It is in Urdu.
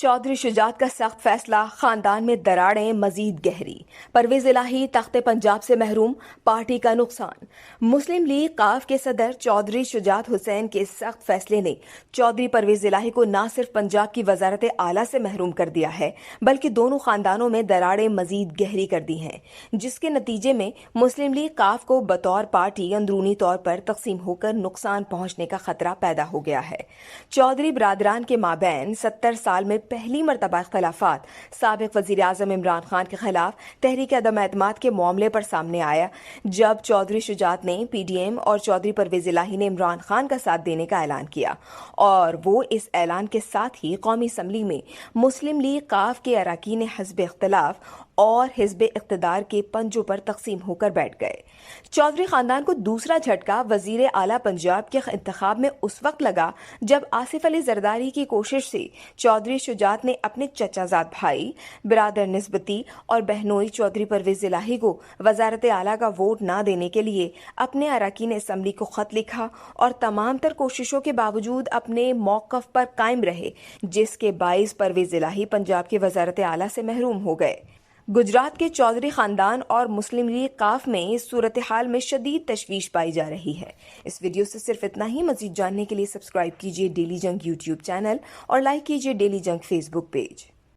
چودھری شجاعت کا سخت فیصلہ، خاندان میں دراڑیں مزید گہری، پرویز الہی تخت پنجاب سے محروم، پارٹی کا نقصان۔ مسلم لیگ ق کے صدر چودھری شجاعت حسین کے سخت فیصلے نے چودھری پرویز الہی کو نہ صرف پنجاب کی وزارت اعلیٰ سے محروم کر دیا ہے بلکہ دونوں خاندانوں میں دراڑیں مزید گہری کر دی ہیں، جس کے نتیجے میں مسلم لیگ ق کو بطور پارٹی اندرونی طور پر تقسیم ہو کر نقصان پہنچنے کا خطرہ پیدا ہو گیا ہے۔ چودھری برادران کے مابین 70 سال میں پہلی مرتبہ اختلافات سابق وزیر اعظم عمران خان کے خلاف تحریک عدم اعتماد کے معاملے پر سامنے آیا، جب چودھری شجاعت نے پی ڈی ایم اور چودھری پرویز الہی نے عمران خان کا ساتھ دینے کا اعلان کیا، اور وہ اس اعلان کے ساتھ ہی قومی اسمبلی میں مسلم لیگ ق کے اراکین حزب اختلاف اور حزب اقتدار کے پنجوں پر تقسیم ہو کر بیٹھ گئے۔ چودھری خاندان کو دوسرا جھٹکا وزیر اعلیٰ پنجاب کے انتخاب میں اس وقت لگا جب آصف علی زرداری کی کوشش سے چودھری شجاعت نے اپنے چچا زاد بھائی، برادر نسبتی اور بہنوئی چودھری پرویز الہی کو وزارت اعلیٰ کا ووٹ نہ دینے کے لیے اپنے اراکین اسمبلی کو خط لکھا اور تمام تر کوششوں کے باوجود اپنے موقف پر قائم رہے، جس کے باعث پرویز الہی پنجاب کی وزارت اعلیٰ سے محروم ہو گئے۔ گجرات کے چودھری خاندان اور مسلم لیگ ق میں اس صورتحال میں شدید تشویش پائی جا رہی ہے۔ اس ویڈیو سے صرف اتنا ہی، مزید جاننے کے لیے سبسکرائب کیجیے ڈیلی جنگ یوٹیوب چینل اور لائک کیجیے ڈیلی جنگ فیس بک پیج۔